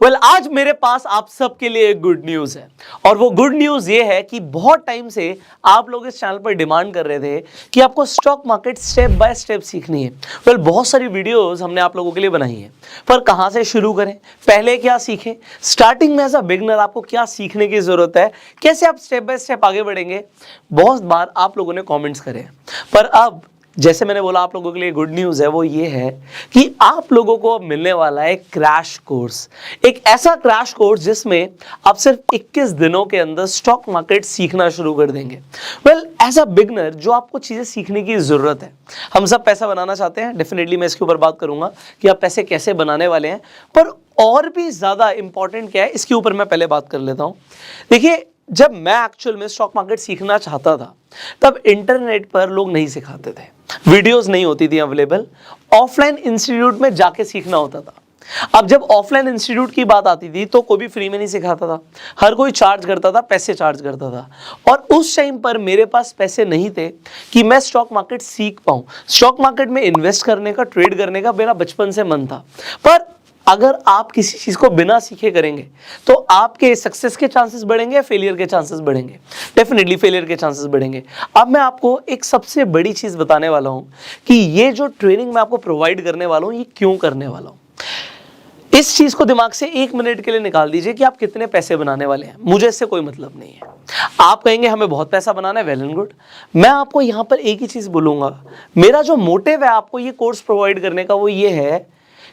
आज मेरे पास आप सबके लिए एक गुड न्यूज़ है और वो गुड न्यूज़ ये है कि बहुत टाइम से आप लोग इस चैनल पर डिमांड कर रहे थे कि आपको stock market step by step सीखनी है। बहुत सारी वीडियोस हमने आप लोगों के लिए बनाई है, पर कहाँ से शुरू करें, पहले क्या सीखें, स्टार्टिंग में एज अ बिगनर आपको क्या सीखने की ज़रूरत है, कैसे आप स्टेप बाय स्टेप आगे बढ़ेंगे। बहुत बार आप लोगों ने कॉमेंट्स करे, पर अब जैसे मैंने बोला आप लोगों के लिए गुड न्यूज़ है, वो ये है कि आप लोगों को अब मिलने वाला है क्रैश कोर्स। एक ऐसा क्रैश कोर्स जिसमें आप सिर्फ 21 दिनों के अंदर स्टॉक मार्केट सीखना शुरू कर देंगे। एज अ बिगनर जो आपको चीज़ें सीखने की ज़रूरत है, हम सब पैसा बनाना चाहते हैं, डेफिनेटली मैं इसके ऊपर बात करूंगा कि आप पैसे कैसे बनाने वाले हैं, पर और भी ज़्यादा इंपॉर्टेंट क्या है इसके ऊपर मैं पहले बात कर लेता हूँ। देखिए, जब मैं एक्चुअल में स्टॉक मार्केट सीखना चाहता था तब इंटरनेट पर लोग नहीं सिखाते थे, वीडियोस नहीं होती थी अवेलेबल, ऑफलाइन इंस्टीट्यूट में जाके सीखना होता था। अब जब ऑफलाइन इंस्टीट्यूट की बात आती थी तो कोई भी फ्री में नहीं सिखाता था, हर कोई चार्ज करता था, पैसे चार्ज करता था। और उस टाइम पर मेरे पास पैसे नहीं थे कि मैं स्टॉक मार्केट सीख पाऊं। स्टॉक मार्केट में इन्वेस्ट करने का, ट्रेड करने का मेरा बचपन से मन था, पर अगर आप किसी चीज़ को बिना सीखे करेंगे तो आपके सक्सेस के चांसेस बढ़ेंगे या फेलियर के चांसेस बढ़ेंगे? डेफिनेटली फेलियर के चांसेस बढ़ेंगे। अब मैं आपको एक सबसे बड़ी चीज़ बताने वाला हूं कि ये जो ट्रेनिंग मैं आपको प्रोवाइड करने वाला हूं, ये क्यों करने वाला हूं। इस चीज़ को दिमाग से 1 मिनट के लिए निकाल दीजिए कि आप कितने पैसे बनाने वाले हैं। मुझे इससे कोई मतलब नहीं है। आप कहेंगे हमें बहुत पैसा बनाना है, वेल एंड गुड। मैं आपको यहाँ पर एक ही चीज़ बोलूँगा, मेरा जो मोटिव है आपको ये कोर्स प्रोवाइड करने का, वो ये है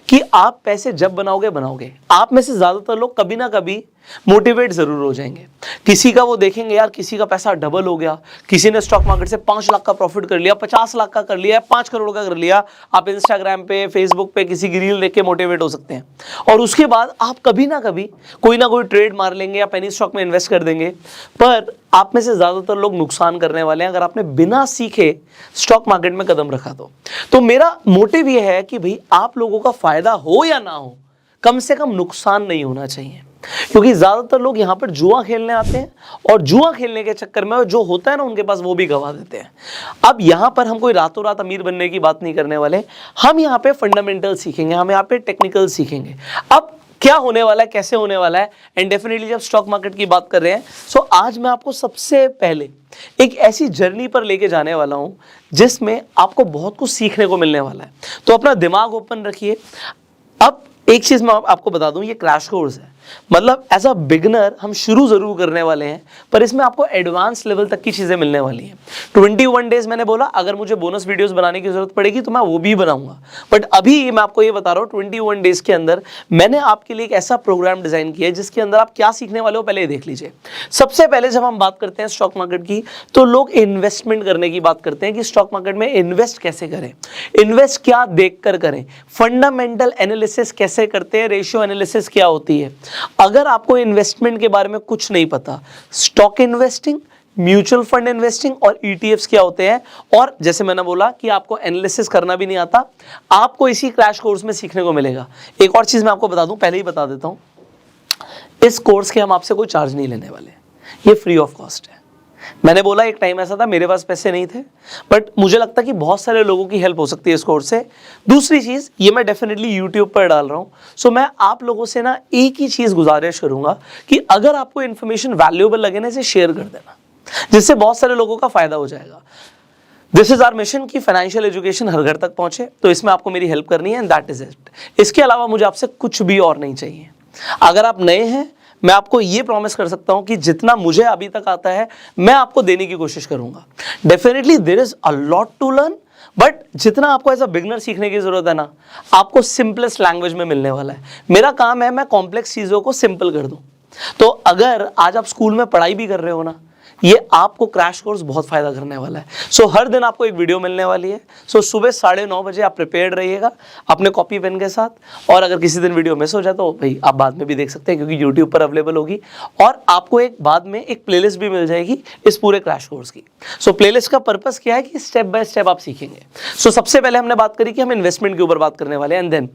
कि आप पैसे जब बनाओगे, आप में से ज़्यादातर लोग कभी ना कभी मोटिवेट ज़रूर हो जाएंगे। किसी का वो देखेंगे, यार किसी का पैसा डबल हो गया, किसी ने स्टॉक मार्केट से 5 लाख का प्रॉफिट कर लिया, 50 लाख का कर लिया, 5 करोड़ का कर लिया। आप इंस्टाग्राम पे, फेसबुक पे किसी की रील देख के मोटिवेट हो सकते हैं और उसके बाद आप कभी ना कभी कोई ना कोई ट्रेड मार लेंगे या पेनी स्टॉक में इन्वेस्ट कर देंगे। पर आप में से ज़्यादातर लोग नुकसान करने वाले हैं अगर आपने बिना सीखे स्टॉक मार्केट में कदम रखा तो मेरा मोटिव ये है कि भाई आप लोगों का फायदा हो या ना हो, कम से कम नुकसान नहीं होना चाहिए। क्योंकि ज्यादातर लोग यहाँ पर जुआ खेलने आते हैं और जुआ खेलने के चक्कर में जो होता है ना उनके पास, वो भी गवा देते हैं। अब यहाँ पर हम कोई रातों रात अमीर बनने की बात नहीं करने वाले, हम यहाँ पे फंडामेंटल सीखेंगे, हम यहाँ पे टेक्निकल सीखेंगे। अब क्या होने वाला है, कैसे होने वाला है, एंड डेफिनेटली जब स्टॉक मार्केट की बात कर रहे हैं, सो आज मैं आपको सबसे पहले एक ऐसी जर्नी पर लेके जाने वाला हूं जिसमें आपको बहुत कुछ सीखने को मिलने वाला है। तो अपना दिमाग ओपन रखिए। अब एक चीज मैं आपको बता दूं, ये क्रैश कोर्स है, मतलब एज अ बिगनर हम शुरू जरूर करने वाले हैं, पर इसमें आपको एडवांस लेवल तक की चीजें मिलने वाली हैं। 21 डेज मैंने बोला, अगर मुझे बोनस वीडियोस बनाने की जरूरत पड़ेगी तो मैं वो भी बनाऊंगा, बट अभी मैं आपको ये बता रहा हूँ 21 डेज के अंदर मैंने आपके लिए एक ऐसा प्रोग्राम डिजाइन किया है जिसके अंदर आप क्या सीखने वाले हो पहले देख लीजिए। सबसे पहले जब हम बात करते हैं स्टॉक मार्केट की तो लोग इन्वेस्टमेंट करने की बात करते हैं कि स्टॉक मार्केट में इन्वेस्ट कैसे करें, इन्वेस्ट क्या देखकर करें, फंडामेंटल एनालिसिस कैसे करते हैं, रेशियो एनालिसिस क्या होती है। अगर आपको इन्वेस्टमेंट के बारे में कुछ नहीं पता, stock investing, mutual fund investing और ईटीएफ्स क्या होते हैं, और जैसे मैंने बोला कि आपको एनालिसिस करना भी नहीं आता, आपको इसी क्रैश कोर्स में सीखने को मिलेगा। एक और चीज मैं आपको बता दूं, पहले ही बता देता हूं, इस कोर्स के हम आपसे कोई चार्ज नहीं लेने वाले, ये फ्री ऑफ कॉस्ट है। मैंने बोला एक टाइम ऐसा था मेरे पास पैसे नहीं थे, बट मुझे लगता कि बहुत सारे लोगों की हेल्प हो सकती है इस कोर्स से। दूसरी चीज़, ये मैं डेफिनेटली यूट्यूब पर डाल रहा हूँ, सो मैं आप लोगों से ना एक ही चीज़ गुजारिश करूँगा कि अगर आपको इन्फॉर्मेशन वैल्यूएबल लगे ना, इसे शेयर कर देना, जिससे बहुत सारे लोगों का फायदा हो जाएगा। दिस इज आवर मिशन कि फाइनेंशियल एजुकेशन हर घर तक पहुँचे, तो इसमें आपको मेरी हेल्प करनी है एंड दैट इज इट। इसके अलावा मुझे आपसे कुछ भी और नहीं चाहिए। अगर आप नए हैं, मैं आपको ये प्रॉमिस कर सकता हूं कि जितना मुझे अभी तक आता है मैं आपको देने की कोशिश करूंगा। Definitely there is a lot to learn, but जितना आपको एज अ बिगनर सीखने की जरूरत है ना, आपको सिंपलेस्ट लैंग्वेज में मिलने वाला है। मेरा काम है मैं कॉम्प्लेक्स चीजों को सिंपल कर दूं। तो अगर आज आप स्कूल में पढ़ाई भी कर रहे हो ना, ये आपको क्रैश कोर्स बहुत फायदा करने वाला है। सो हर दिन आपको एक वीडियो मिलने वाली है। सो सुबह 9:30 बजे आप प्रिपेयर्ड रहिएगा अपने कॉपी पेन के साथ, और अगर किसी दिन वीडियो मिस हो जाए तो भाई आप बाद में भी देख सकते हैं क्योंकि यूट्यूब पर अवेलेबल होगी, और आपको एक बाद में एक प्लेलिस्ट भी मिल जाएगी इस पूरे क्रैश कोर्स की। सो प्लेलिस्ट का पर्पस क्या है कि स्टेप बाय स्टेप आप सीखेंगे। सो सबसे पहले हमने बात करी कि हम इन्वेस्टमेंट के ऊपर बात करने वाले हैं, and then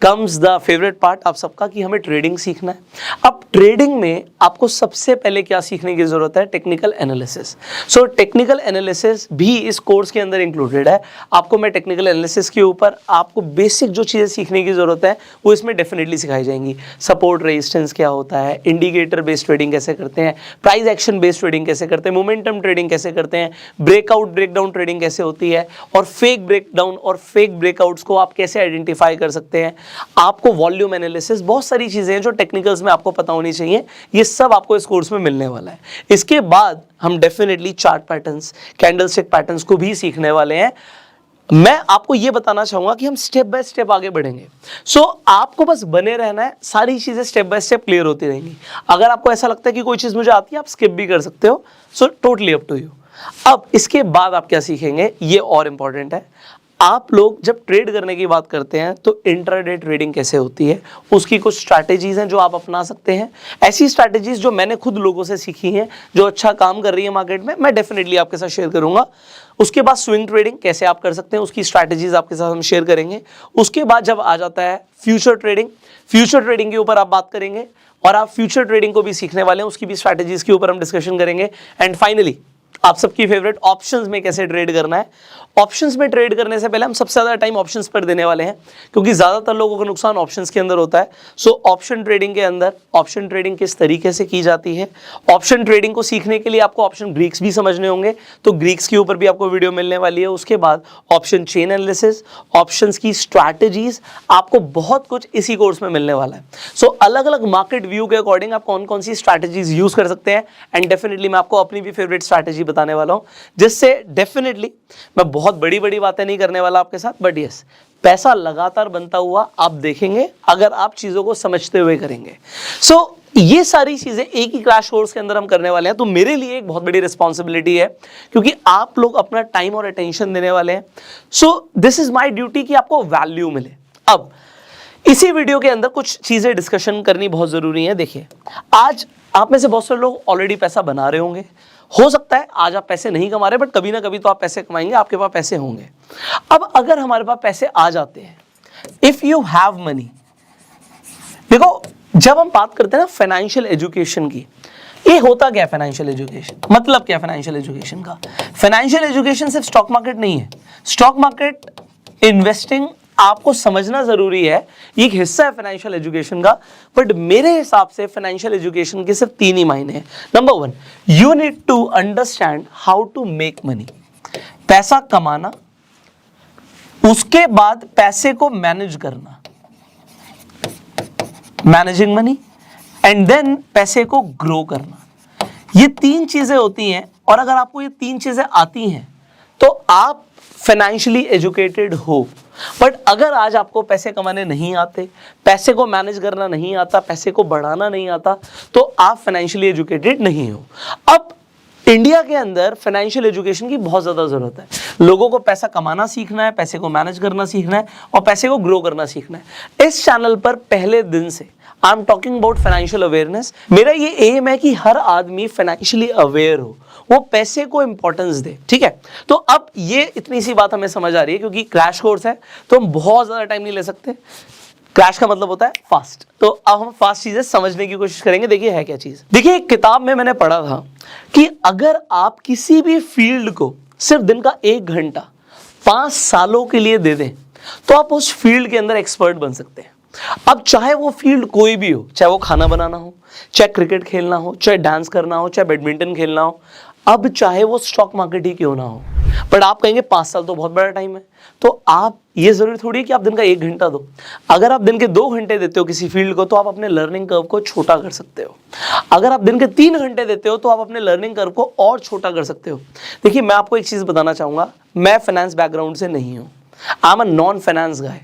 comes the favourite part आप सबका कि हमें ट्रेडिंग सीखना है। अब ट्रेडिंग में आपको सबसे पहले क्या सीखने की जरूरत है, technical technical analysis. So technical analysis भी इस कोर्स के अंदर इंक्लूडेड है। आपको मैं टेक्निकल एनालिसिस के ऊपर आपको बेसिक जो चीज़ें सीखने की ज़रूरत है वो इसमें डेफिनेटली सिखाई जाएंगी। सपोर्ट रेजिस्टेंस क्या होता है, इंडिकेटर बेस्ड ट्रेडिंग कैसे करते हैं, प्राइस एक्शन बेस्ड ट्रेडिंग कैसे करते हैं, मोमेंटम ट्रेडिंग कैसे करते हैं, ब्रेकआउट ब्रेकडाउन ट्रेडिंग कैसे होती है, और फेक ब्रेकडाउन और फेक ब्रेकआउट्स को आप कैसे आइडेंटिफाई कर सकते हैं। आपको वॉल्यूम एनालिसिस, बहुत सारी चीज़ें हैं जो टेक्निकल्स में आपको पता होनी चाहिए, ये सब आपको इस कोर्स में मिलने वाला है। इसके बाद हम definitely chart patterns, candlestick patterns को भी सीखने वाले हैं। मैं आपको यह बताना चाहूंगा कि हम स्टेप बाय स्टेप आगे बढ़ेंगे। सो आपको बस बने रहना है, सारी चीजें स्टेप बाय स्टेप क्लियर होती रहेंगी। अगर आपको ऐसा लगता है कि कोई चीज मुझे आती है, आप स्किप भी कर सकते हो। So totally up to you. अब इसके बाद आप क्या सीखेंगे, ये और इंपॉर्टेंट है। आप लोग जब ट्रेड करने की बात करते हैं तो इंट्राडे ट्रेडिंग कैसे होती है, उसकी कुछ स्ट्रैटेजीज हैं जो आप अपना सकते हैं। ऐसी स्ट्रैटेजीज जो मैंने खुद लोगों से सीखी हैं, जो अच्छा काम कर रही है मार्केट में, मैं डेफिनेटली आपके साथ शेयर करूंगा। उसके बाद स्विंग ट्रेडिंग कैसे आप कर सकते हैं, उसकी स्ट्रैटेजीज आपके साथ हम शेयर करेंगे। उसके बाद जब आ जाता है फ्यूचर ट्रेडिंग, फ्यूचर ट्रेडिंग के ऊपर आप बात करेंगे और आप फ्यूचर ट्रेडिंग को भी सीखने वाले हैं, उसकी भी स्ट्रैटेजीज के ऊपर हम डिस्कशन करेंगे। एंड फाइनली आप सबकी फेवरेट ऑप्शंस में कैसे ट्रेड करना है। ऑप्शंस में ट्रेड करने से पहले हम सबसे ज़्यादा टाइम ऑप्शंस पर देने वाले हैं, क्योंकि ज़्यादातर लोगों का नुकसान ऑप्शंस के अंदर होता है। सो ऑप्शन ट्रेडिंग के अंदर ऑप्शन ट्रेडिंग किस तरीके से की जाती है, ऑप्शन ट्रेडिंग को सीखने के लिए आपको ऑप्शन ग्रीक्स भी समझने होंगे, तो ग्रीक्स के ऊपर भी आपको वीडियो मिलने वाली है। उसके बाद ऑप्शन चेन एनालिसिस, ऑप्शंस की स्ट्रैटेजीज, आपको बहुत कुछ इसी कोर्स में मिलने वाला है। सो अलग अलग मार्केट व्यू के अकॉर्डिंग आप कौन कौन सी स्ट्रैटेजीज यूज कर सकते हैं, एंड डेफिनेटली मैं आपको अपनी भी फेवरेट स्ट्रैटेजी बताने वाला हूं, जिससे डेफिनेटली मैं बहुत बड़ी बड़ी बातें नहीं करने वाला आपके साथ, बट यस, पैसा लगातार बनता हुआ आप देखेंगे अगर आप चीजों को समझते हुए करेंगे। सो ये सारी चीजें एक ही क्रैश कोर्स के अंदर हम करने वाले हैं, तो मेरे लिए एक बहुत बड़ी रिस्पॉन्सिबिलिटी है, क्योंकि आप लोग अपना टाइम और अटेंशन देने वाले हैं। So this is my duty कि आपको वैल्यू मिले। अब इसी वीडियो के अंदर कुछ चीजें डिस्कशन करनी बहुत जरूरी है। देखिए, आज आप में से बहुत सारे लोग ऑलरेडी पैसा बना रहे होंगे। हो सकता है आज आप पैसे नहीं कमा रहे, बट कभी ना कभी तो आप पैसे कमाएंगे, आपके पास पैसे होंगे। अब अगर हमारे पास पैसे आ जाते हैं, इफ यू हैव मनी, देखो जब हम बात करते हैं ना फाइनेंशियल एजुकेशन की, ये होता क्या है फाइनेंशियल एजुकेशन, मतलब क्या फाइनेंशियल एजुकेशन का? फाइनेंशियल एजुकेशन सिर्फ स्टॉक मार्केट नहीं है। स्टॉक मार्केट, इन्वेस्टिंग आपको समझना जरूरी है, ये एक हिस्सा है फाइनेंशियल एजुकेशन का, बट मेरे हिसाब से फाइनेंशियल एजुकेशन के सिर्फ 3 ही मायने हैं। Number 1, you need to understand how to make money, पैसा कमाना, उसके बाद पैसे को मैनेज करना, मैनेजिंग मनी, एंड देन पैसे को ग्रो करना। ये 3 चीजें होती हैं, और अगर आपको ये 3 चीजें आती हैं तो आप फाइनेंशियली एजुकेटेड हो। बट अगर आज आपको पैसे कमाने नहीं आते, पैसे को मैनेज करना नहीं आता, पैसे को बढ़ाना नहीं आता, तो आप फाइनेंशियली एजुकेटेड नहीं हो। अब इंडिया के अंदर फाइनेंशियल एजुकेशन की बहुत ज़्यादा ज़रूरत है। लोगों को पैसा कमाना सीखना है, पैसे को मैनेज करना सीखना है, और पैसे को ग्रो करना सीखना है। इस चैनल पर पहले दिन से I am talking about financial awareness. मेरा ये एम है कि हर आदमी फाइनेंशियली अवेयर हो, वो पैसे को इंपॉर्टेंस दे, ठीक है। तो अब ये इतनी सी बात हमें समझ आ रही है, क्योंकि क्रैश कोर्स है तो हम बहुत ज़्यादा टाइम नहीं ले सकते। क्रैश का मतलब होता है फास्ट, तो अब हम फास्ट चीजें समझने की कोशिश करेंगे। देखिए है क्या चीज। देखिए एक किताब में मैंने पढ़ा था कि अगर आप किसी भी फील्ड को सिर्फ दिन का 1 घंटा 5 सालों के लिए दे दें, तो आप उस फील्ड के अंदर एक्सपर्ट बन सकते हैं। अब चाहे वो फील्ड कोई भी हो, चाहे वो खाना बनाना हो, चाहे क्रिकेट खेलना हो, चाहे डांस करना हो, चाहे बैडमिंटन खेलना हो, अब चाहे वो स्टॉक मार्केट ही क्यों ना हो, बट आप कहेंगे 5 साल तो बहुत बड़ा टाइम है, तो आप ये जरूरी थोड़ी है कि आप दिन का 1 घंटा दो। अगर आप दिन के 2 घंटे देते हो किसी फील्ड को, तो आप अपने लर्निंग कर्व को छोटा कर सकते हो। अगर आप दिन के 3 घंटे देते हो, तो आप अपने लर्निंग कर्व को और छोटा कर सकते हो। देखिए मैं आपको एक चीज बताना चाहूंगा, मैं फाइनेंस बैकग्राउंड से नहीं हूँ, I am a non finance guy,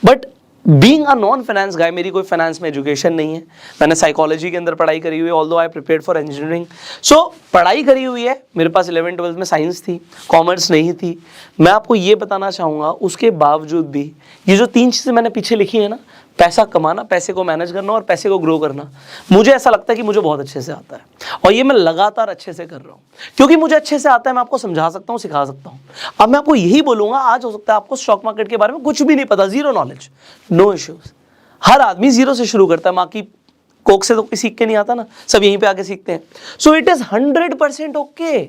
but being a non finance guy, मेरी कोई फाइनेंस में एजुकेशन नहीं है। मैंने साइकोलॉजी के अंदर पढ़ाई करी हुई है, although I prepared for engineering. So पढ़ाई करी हुई है, मेरे पास 11th-12th में साइंस थी, कॉमर्स नहीं थी। मैं आपको ये बताना चाहूँगा, उसके बावजूद भी ये जो 3 चीज़ें मैंने पीछे लिखी है ना, पैसा कमाना, पैसे को मैनेज करना और पैसे को ग्रो करना, मुझे ऐसा लगता है कि मुझे बहुत अच्छे से आता है, और ये मैं लगातार अच्छे से कर रहा हूँ। क्योंकि मुझे अच्छे से आता है, मैं आपको समझा सकता हूँ, सिखा सकता हूँ। अब मैं आपको यही बोलूँगा, आज हो सकता है आपको स्टॉक मार्केट के बारे में कुछ भी नहीं पता, जीरो नॉलेज, नो इश्यूज। हर आदमी जीरो से शुरू करता है, माँ की कोक से तो कोई सीख के नहीं आता ना, सब यहीं पे आके सीखते हैं। So it is 100% okay.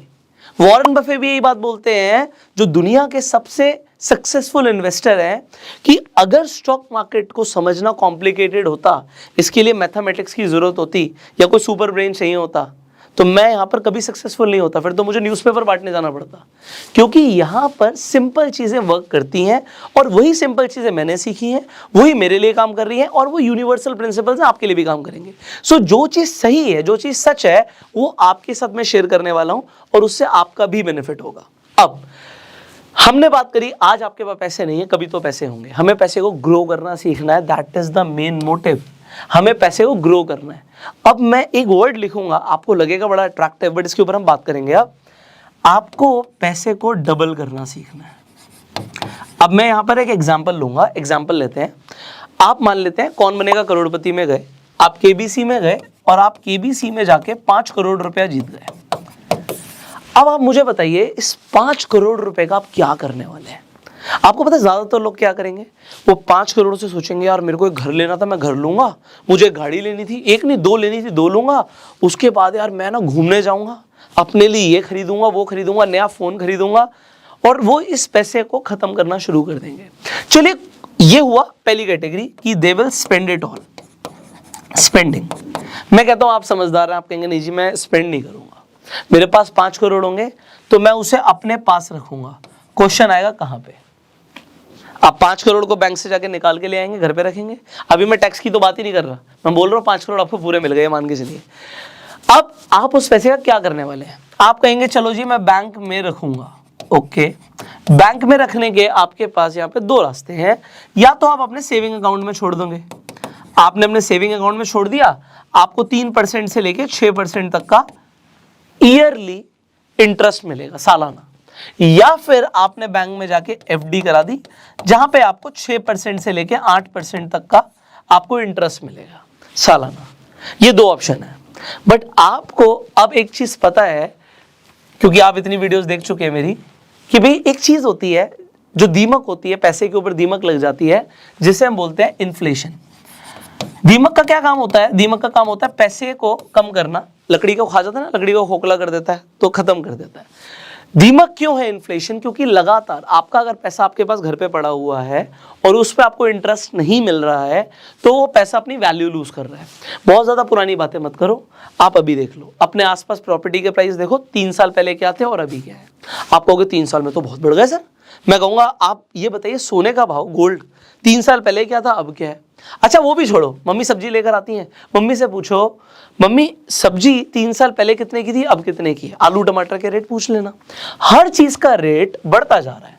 Warren Buffett भी यही बात बोलते हैं, जो दुनिया के सबसे सक्सेसफुल इन्वेस्टर हैं, कि अगर स्टॉक मार्केट को समझना कॉम्प्लिकेटेड होता, इसके लिए मैथमेटिक्स की जरूरत होती या कोई सुपर ब्रेन चाहिए होता, तो मैं यहां पर कभी सक्सेसफुल नहीं होता, फिर तो मुझे न्यूज़पेपर बांटने जाना पड़ता। क्योंकि यहां पर सिंपल चीजें वर्क करती हैं, और वही सिंपल चीजें मैंने सीखी हैं, वही मेरे लिए काम कर रही हैं, और वो यूनिवर्सल प्रिंसिपल्स हैं, आपके लिए भी काम करेंगे। सो जो चीज सही है, जो चीज सच है, वो आपके साथ मैं शेयर करने वाला हूं, और उससे आपका भी बेनिफिट होगा। अब हमने बात करी, आज आपके पास पैसे नहीं है, कभी तो पैसे होंगे, हमें पैसे को ग्रो करना सीखना है, that is the main motive. हमें पैसे को ग्रो करना है। अब मैं एक वर्ड लिखूंगा, आपको लगेगा बड़ा अट्रैक्टिव, बट इसके ऊपर हम बात करेंगे। अब आपको पैसे को डबल करना सीखना है। अब मैं यहां पर एक एग्जांपल लूंगा, एग्जांपल लेते हैं। आप मान लेते हैं कौन बनेगा करोड़पति में गए, आप केबीसी में गए, और आप केबीसी में जाके 5 करोड़ रुपया जीत गए। अब आप मुझे बताइए, इस 5 करोड़ रुपए का आप क्या करने वाले हैं? आपको पता है ज्यादातर लोग क्या करेंगे, वो 5 करोड़ से सोचेंगे, यार मेरे को एक घर लेना था, मैं घर लूंगा, मुझे गाड़ी लेनी थी, एक नहीं 2 लेनी थी, 2 लूंगा, उसके बाद यार मैं ना घूमने जाऊंगा, अपने लिए ये खरीदूंगा, वो खरीदूंगा, नया फोन खरीदूंगा, और वो इस पैसे को खत्म करना शुरू कर देंगे। चलिए, ये हुआ पहली कैटेगरी कि they will spend it all, spending. मैं कहता हूं आप समझदार हैं, आप कहेंगे नहीं जी मैं स्पेंड नहीं करूंगा, मेरे पास 5 करोड़ होंगे तो मैं उसे अपने पास रखूंगा। क्वेश्चन आएगा कहां पे? आप 5 करोड़ को बैंक से जाके निकाल के ले आएंगे, घर पे रखेंगे। अभी मैं टैक्स की तो बात ही नहीं कर रहा, मैं बोल रहा हूँ 5 करोड़ आपको पूरे मिल गए, मान के चलिए। अब आप उस पैसे का क्या करने वाले हैं? आप कहेंगे चलो जी मैं बैंक में रखूंगा। ओके, बैंक में रखने के आपके पास यहाँ पे 2 रास्ते हैं। या तो आप अपने सेविंग अकाउंट में छोड़ दोगे, आपने अपने सेविंग अकाउंट में छोड़ दिया, आपको 3% से लेके 6% तक का ईयरली इंटरेस्ट मिलेगा, सालाना। या फिर आपने बैंक में जाके एफडी करा दी, जहां पे आपको 6% से लेके 8% तक का आपको इंटरेस्ट मिलेगा सालाना। ये 2 ऑप्शन है। बट आपको अब एक चीज पता है, क्योंकि आप इतनी वीडियोस देख चुके हैं मेरी, कि भाई एक चीज होती है जो दीमक होती है, पैसे के ऊपर दीमक लग जाती है, जिसे हम बोलते हैं इन्फ्लेशन। दीमक का क्या काम होता है? दीमक का काम होता है पैसे को कम करना। लकड़ी को खा जाता है ना, लकड़ी को खोखला कर देता है तो खत्म कर देता है। दीमक क्यों है इन्फ्लेशन? क्योंकि लगातार आपका अगर पैसा आपके पास घर पे पड़ा हुआ है और उस पर आपको इंटरेस्ट नहीं मिल रहा है, तो वो पैसा अपनी वैल्यू लूज कर रहा है। बहुत ज्यादा पुरानी बातें मत करो, आप अभी देख लो, अपने आसपास प्रॉपर्टी के प्राइस देखो, 3 साल पहले क्या थे और अभी क्या है। आप कहोगे 3 साल में तो बहुत बढ़ गए सर। मैं कहूंगा आप ये बताइए, सोने का भाव, गोल्ड 3 साल पहले क्या था, अब क्या है? अच्छा वो भी छोड़ो, मम्मी सब्जी लेकर आती हैं, मम्मी से पूछो मम्मी सब्जी 3 साल पहले कितने की थी, अब कितने की है? आलू टमाटर के रेट पूछ लेना। हर चीज का रेट बढ़ता जा रहा है,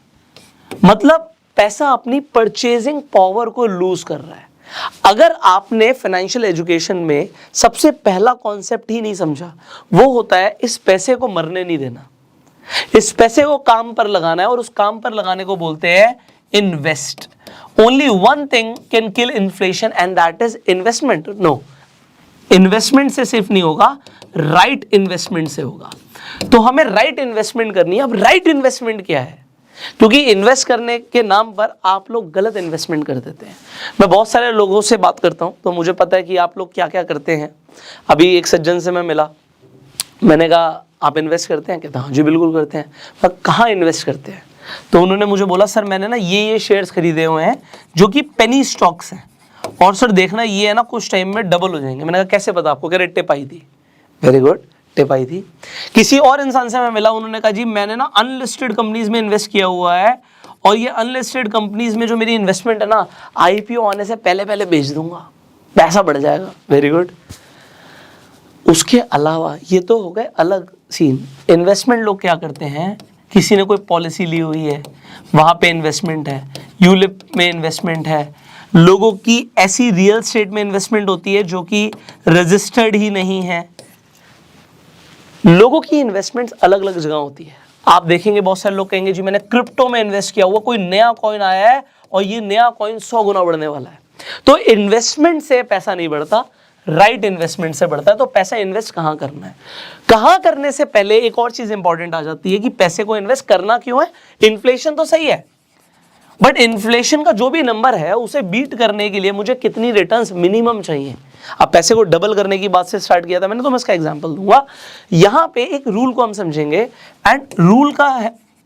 मतलब पैसा अपनी परचेजिंग पावर को लूज कर रहा है। अगर आपने फाइनेंशियल एजुकेशन में सबसे पहला कॉन्सेप्ट ही नहीं समझा, वो होता है इस पैसे को मरने नहीं देना, इस पैसे को काम पर लगाना है, और उस काम पर लगाने को बोलते हैं invest. Only one thing can kill inflation and that is investment. No, investment से सिर्फ नहीं होगा, राइट इन्वेस्टमेंट से होगा। तो हमें राइट इन्वेस्टमेंट करनी है। अब राइट इन्वेस्टमेंट क्या है? क्योंकि इन्वेस्ट करने के नाम पर आप लोग गलत इन्वेस्टमेंट कर देते हैं। मैं बहुत सारे लोगों से बात करता हूं, तो मुझे पता है कि आप लोग क्या क्या करते हैं। अभी एक सज्जन से मैं मिला, मैंने कहा आप इन्वेस्ट करते हैं? कहता हाँ जी बिल्कुल करते हैं। मैं कहाँ इन्वेस्ट करते हैं? तो उन्होंने मुझे बोला सर मैंने ना ये शेयर्स खरीदे हुए हैं जो कि पेनी स्टॉक्स हैं, और सर देखना ये है ना कुछ टाइम में डबल हो जाएंगे। मैंने कहा कैसे पता आपको? कह रहे टिप आई थी। वेरी गुड, टिप आई थी। किसी और इंसान से मैं मिला, उन्होंने कहा जी मैंने ना अनलिस्टेड कंपनीज में इन्वेस्ट किया हुआ है, और ये अनलिस्टेड कंपनीज में जो मेरी इन्वेस्टमेंट है ना, आईपीओ आने से पहले पहले बेच दूंगा, पैसा बढ़ जाएगा। Very good. उसके अलावा ये तो हो गए अलग सीन। इन्वेस्टमेंट लोग क्या करते हैं, किसी ने कोई पॉलिसी ली हुई है, वहां पे इन्वेस्टमेंट है, यूलिप में इन्वेस्टमेंट है, लोगों की ऐसी रियल स्टेट में इन्वेस्टमेंट होती है जो कि रजिस्टर्ड ही नहीं है। लोगों की इन्वेस्टमेंट्स अलग अलग जगह होती है। आप देखेंगे बहुत सारे लोग कहेंगे जी मैंने क्रिप्टो में इन्वेस्ट किया हुआ, कोई नया कॉइन आया है और ये नया कॉइन 100 गुना बढ़ने वाला है। तो इन्वेस्टमेंट से पैसा नहीं बढ़ता, राइट इन्वेस्टमेंट से बढ़ता है। तो पैसा इन्वेस्ट कहाँ करना है? कहाँ करने से पहले एक और चीज इंपॉर्टेंट आ जाती है कि पैसे को इन्वेस्ट करना क्यों है। इन्फ्लेशन तो सही है, बट इन्फ्लेशन का जो भी नंबर है उसे बीट करने के लिए मुझे कितनी रिटर्न्स मिनिमम चाहिए। अब पैसे को डबल करने की बात से स्टार्ट किया था मैंने, तो मैं इसका एग्जांपल दूंगा। यहाँ पे एक रूल को हम समझेंगे, एंड रूल का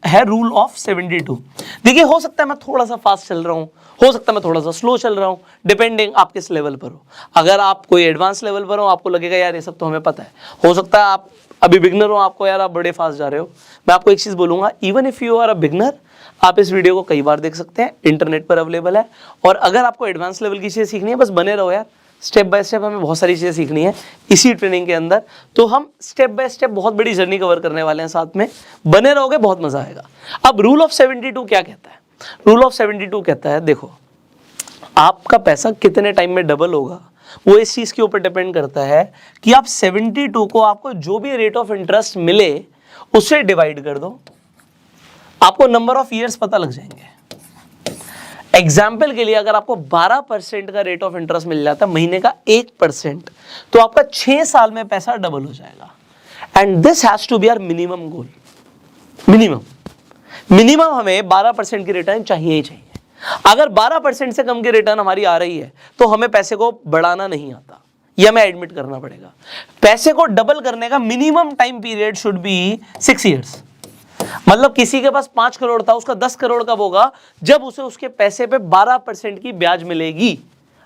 है रूल ऑफ 72। देखिए, हो सकता है मैं थोड़ा सा फास्ट चल रहा हूँ, हो सकता है मैं थोड़ा सा स्लो चल रहा हूँ, डिपेंडिंग आप किस लेवल पर हो। अगर आप कोई एडवांस लेवल पर हो, आपको लगेगा यार ये सब तो हमें पता है। हो सकता है आप अभी बिगनर हो, आपको यार आप बड़े फास्ट जा रहे हो। मैं आपको एक चीज़ बोलूँगा, even if you are a beginner, आप इस वीडियो को कई बार देख सकते हैं, इंटरनेट पर अवेलेबल है। और अगर आपको एडवांस लेवल की चीज़ें सीखनी है, बस बने रहो यार, स्टेप बाय स्टेप हमें बहुत सारी चीज़ें सीखनी है इसी ट्रेनिंग के अंदर। तो हम स्टेप बाय स्टेप बहुत बड़ी जर्नी कवर करने वाले हैं साथ में, बने रहोगे, बहुत मजा आएगा। अब रूल ऑफ 72 क्या कहता है? रूल ऑफ 72 कहता है, देखो आपका पैसा कितने टाइम में डबल होगा वो इस चीज़ के ऊपर डिपेंड करता है कि आप 72 को आपको जो भी रेट ऑफ इंटरेस्ट मिले उससे डिवाइड कर दो, आपको नंबर ऑफ ईयर्स पता लग जाएंगे। एग्जाम्पल के लिए, अगर आपको 12% का रेट ऑफ इंटरेस्ट मिल जाता है, महीने का 1%, तो आपका 6 साल में पैसा डबल हो जाएगा। And this has to be our minimum goal. Minimum हमें 12% की रिटर्न चाहिए ही चाहिए। अगर 12% से कम की रिटर्न हमारी आ रही है तो हमें पैसे को बढ़ाना नहीं आता, यह हमें एडमिट करना पड़ेगा। पैसे को डबल करने का minimum time period should be 6 years. मतलब किसी के पास 5 करोड़ था, उसका 10 करोड़ कब होगा? जब उसे उसके पैसे पे 12% की ब्याज मिलेगी।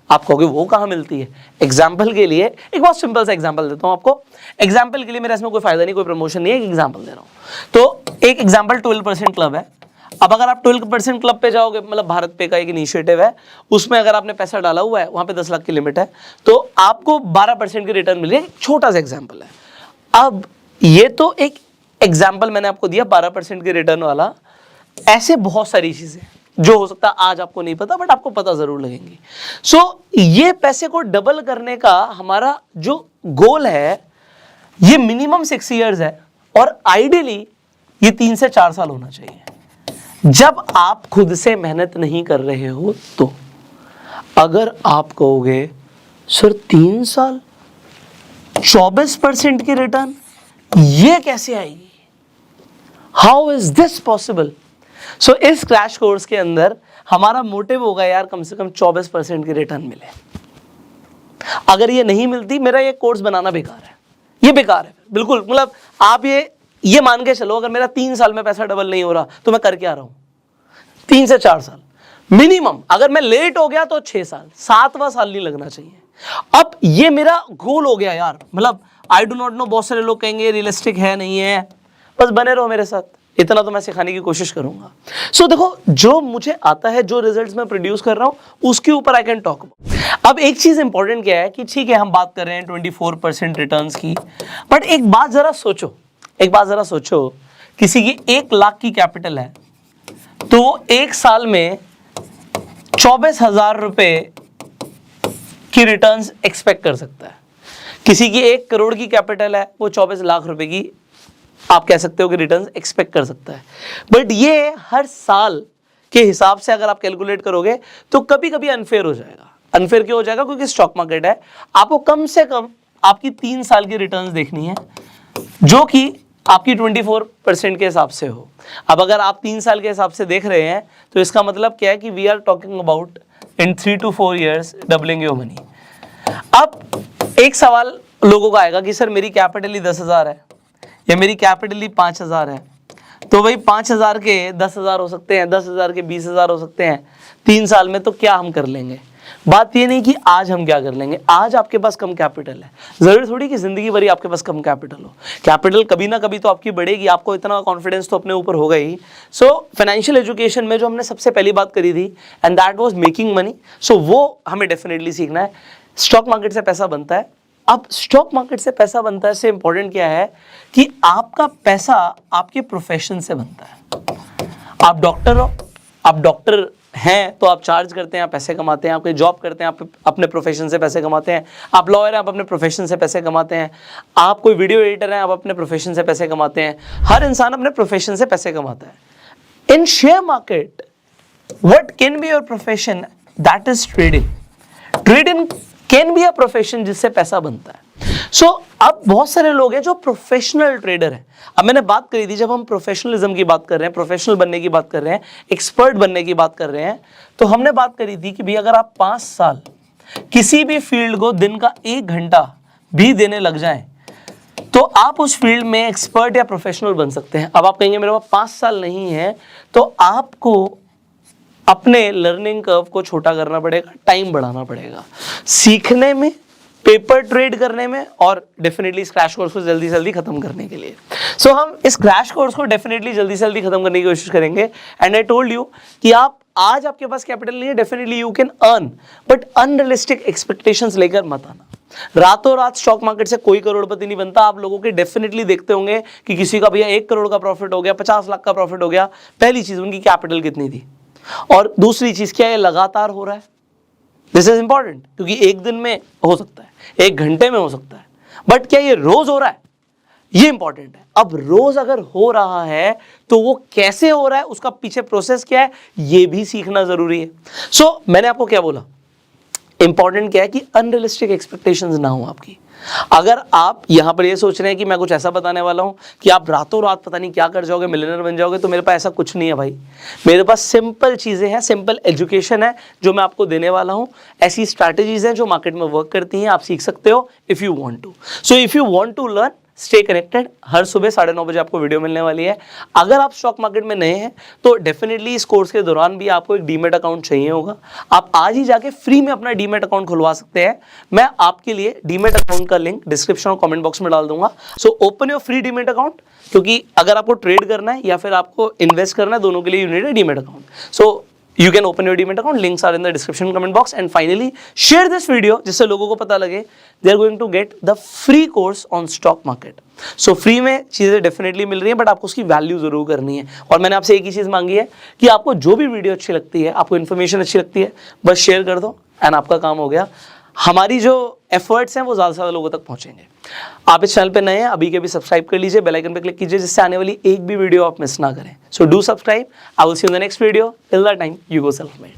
आप कहोगे वो कहां मिलती है? एग्जाम्पल के लिए एक बहुत सिंपल सा एग्जाम्पल देता हूं आपको। एग्जाम्पल के लिए, मेरा इसमें कोई फायदा नहीं, कोई प्रमोशन नहीं है, एक एग्जाम्पल दे रहा हूं। तो एक एग्जाम्पल 12% क्लब है। अब अगर आप 12% क्लब पे जाओगे, मतलब भारत पे का एक इनिशिएटिव है, उसमें अगर आपने पैसा डाला हुआ है, वहां पे 10 लाख की लिमिट है, तो आपको 12% की रिटर्न मिल रही है। छोटा सा एग्जाम्पल है। अब ये तो एक एग्जाम्पल मैंने आपको दिया 12% की रिटर्न वाला। ऐसे बहुत सारी चीजें जो हो सकता है आज आपको नहीं पता, बट आपको पता जरूर लगेंगी। सो ये पैसे को डबल करने का हमारा जो गोल है, ये मिनिमम 6 ईयर्स है, और आइडियली ये 3 से 4 साल होना चाहिए। जब आप खुद से मेहनत नहीं कर रहे हो तो। अगर आप कहोगे सर 3 साल 24% की रिटर्न, ये कैसे आएगी? How is this possible? So इस क्रैश कोर्स के अंदर हमारा मोटिव होगा यार कम से कम 24% की रिटर्न मिले। अगर ये नहीं मिलती, मेरा ये कोर्स बनाना बेकार है, ये बेकार है बिल्कुल। मतलब आप ये मान के चलो, अगर मेरा 3 साल में पैसा डबल नहीं हो रहा तो मैं कर क्या रहा हूं? 3 से 4 साल मिनिमम। अगर मैं लेट हो गया तो 6 साल, 7वां साल नहीं लगना चाहिए। अब ये मेरा गोल हो गया यार। मतलब आई डू नॉट नो, बहुत सारे लोग कहेंगे रियलिस्टिक है, नहीं है, बस बने रहो मेरे साथ, इतना तो मैं सिखाने की कोशिश करूंगा। सो देखो, जो मुझे आता है, जो रिजल्ट्स मैं प्रोड्यूस कर रहा हूं, उसके ऊपर आई कैन टॉक। अब एक चीज इंपॉर्टेंट क्या है कि ठीक है हम बात कर रहे हैं 24% रिटर्न्स की, बट एक बात जरा सोचो, किसी की 1 लाख की कैपिटल है तो 1 साल में 24,000 रुपए की रिटर्न्स एक्सपेक्ट कर सकता है। किसी की 1 करोड़ की कैपिटल है, वो 24 लाख रुपए की आप कह सकते हो कि रिटर्न्स एक्सपेक्ट कर सकता है। बट ये हर साल के हिसाब से अगर आप कैलकुलेट करोगे तो कभी कभी अनफेयर हो जाएगा। अनफेयर क्यों हो जाएगा? क्योंकि स्टॉक मार्केट है, आपको कम से कम आपकी 3 साल की रिटर्न्स देखनी है, जो कि आपकी 24% के हिसाब से हो। अब अगर आप 3 साल के हिसाब से देख रहे हैं तो इसका मतलब क्या है कि we are talking about in 3 to 4 years doubling your money. अब एक सवाल लोगों का आएगा कि सर मेरी कैपिटल ही 10,000 है या मेरी कैपिटल ही 5,000 है, तो भाई 5,000 के 10,000 हो सकते हैं, 10,000 के 20,000 हो सकते हैं 3 साल में, तो क्या हम कर लेंगे? बात ये नहीं कि आज हम क्या कर लेंगे, आज आपके पास कम कैपिटल है, जरूरी थोड़ी कि जिंदगी भरी आपके पास कम कैपिटल हो। कैपिटल कभी ना कभी तो आपकी बढ़ेगी, आपको इतना कॉन्फिडेंस तो अपने ऊपर होगा ही। सो फाइनेंशियल एजुकेशन में जो हमने सबसे पहली बात करी थी, and that was making money, so वो हमें डेफिनेटली सीखना है। स्टॉक मार्केट से पैसा बनता है। अब स्टॉक मार्केट से पैसा बनता है से इंपॉर्टेंट क्या है कि आपका पैसा आपके प्रोफेशन से बनता है। आप डॉक्टर हो, आप डॉक्टर हैं तो आप चार्ज करते हैं, आप पैसे कमाते हैं। आप कोई जॉब करते हैं, आप अपने प्रोफेशन से पैसे कमाते हैं। आप लॉयर हैं, आप अपने प्रोफेशन से पैसे कमाते हैं। आप कोई वीडियो एडिटर हैं, आप अपने प्रोफेशन से पैसे कमाते हैं। हर इंसान अपने प्रोफेशन से पैसे कमाता है। In share market what can be your profession? That is trading. Trading can be a profession जिससे पैसा बनता है। सो अब बहुत सारे लोग हैं जो प्रोफेशनल ट्रेडर हैं। अब मैंने बात करी थी, जब हम प्रोफेशनलिज्म की बात कर रहे हैं, प्रोफेशनल बनने की बात कर रहे हैं, एक्सपर्ट बनने की बात कर रहे हैं, तो हमने बात करी थी कि भाई अगर आप 5 साल किसी भी फील्ड को दिन का 1 घंटा भी देने लग जाएं तो आप उस फील्ड में एक्सपर्ट या प्रोफेशनल बन सकते हैं। अब आप कहेंगे मेरे पास 5 साल नहीं है, तो आपको अपने लर्निंग कर्व को छोटा करना पड़ेगा, टाइम बढ़ाना पड़ेगा सीखने में, पेपर ट्रेड करने में और डेफिनेटली इस क्रैश कोर्स को जल्दी से जल्दी खत्म करने के लिए। सो हम इस क्रैश कोर्स को डेफिनेटली जल्दी से जल्दी खत्म करने की कोशिश करेंगे। एंड आई टोल्ड यू कि आप आज आपके पास कैपिटल नहीं है, definitely you can earn, but unrealistic expectations लेकर मत आना। रातों रात स्टॉक मार्केट से कोई करोड़पति नहीं बनता। आप लोगों के डेफिनेटली देखते होंगे कि किसी का भैया 1 करोड़ का प्रॉफिट हो गया, 50 लाख का प्रॉफिट हो गया। पहली चीज उनकी कैपिटल कितनी थी, और दूसरी चीज क्या है, लगातार हो रहा है। दिस इज इंपॉर्टेंट, क्योंकि एक दिन में हो सकता है, 1 घंटे में हो सकता है, बट क्या ये रोज हो रहा है, ये इंपॉर्टेंट है। अब रोज अगर हो रहा है तो वो कैसे हो रहा है, उसका पीछे प्रोसेस क्या है, ये भी सीखना जरूरी है। सो मैंने आपको क्या बोला, इंपॉर्टेंट क्या है कि अनरियलिस्टिक एक्सपेक्टेशंस ना हो आपकी। अगर आप यहां पर ये सोच रहे हैं कि मैं कुछ ऐसा बताने वाला हूं कि आप रातों रात पता नहीं क्या कर जाओगे, मिलियनर बन जाओगे, तो मेरे पास ऐसा कुछ नहीं है भाई। मेरे पास सिंपल चीजें हैं, सिंपल एजुकेशन है जो मैं आपको देने वाला हूं। ऐसी स्ट्रैटेजीज हैं जो मार्केट में वर्क करती हैं, आप सीख सकते हो if you want to. So if you want to learn, stay connected. हर सुबह 9:30 बजे आपको वीडियो मिलने वाली है। अगर आप स्टॉक मार्केट में नए हैं तो डेफिनेटली इस कोर्स के दौरान भी आपको एक डीमेट अकाउंट चाहिए होगा। आप आज ही जाके फ्री में अपना डीमेट अकाउंट खुलवा सकते हैं। मैं आपके लिए डीमेट अकाउंट का लिंक डिस्क्रिप्शन और कमेंट बॉक्स में डाल दूंगा। So open your free demat account, क्योंकि अगर आपको ट्रेड करना है या फिर आपको इन्वेस्ट करना है, दोनों के लिए you need a demat account. So you can open your demat account, links are in the description comment box, and finally share this video जिससे लोगों को पता लगे they are going to get the free course on stock market। so free में चीजें definitely मिल रही हैं, but आपको उसकी वैल्यू जरूर करनी है। और मैंने आपसे एक ही चीज मांगी है कि आपको जो भी वीडियो अच्छी लगती है, आपको इन्फॉर्मेशन अच्छी लगती है, बस शेयर कर दो एंड आपका काम हो गया। हमारी जो एफर्ट्स हैं वो ज़्यादा से ज़्यादा लोगों तक पहुंचेंगे। आप इस चैनल पे नए हैं, अभी के भी सब्सक्राइब कर लीजिए, बेल आइकन पे क्लिक कीजिए, जिससे आने वाली एक भी वीडियो आप मिस ना करें। So do subscribe. I will see you in the next video. Till that time, you go self made.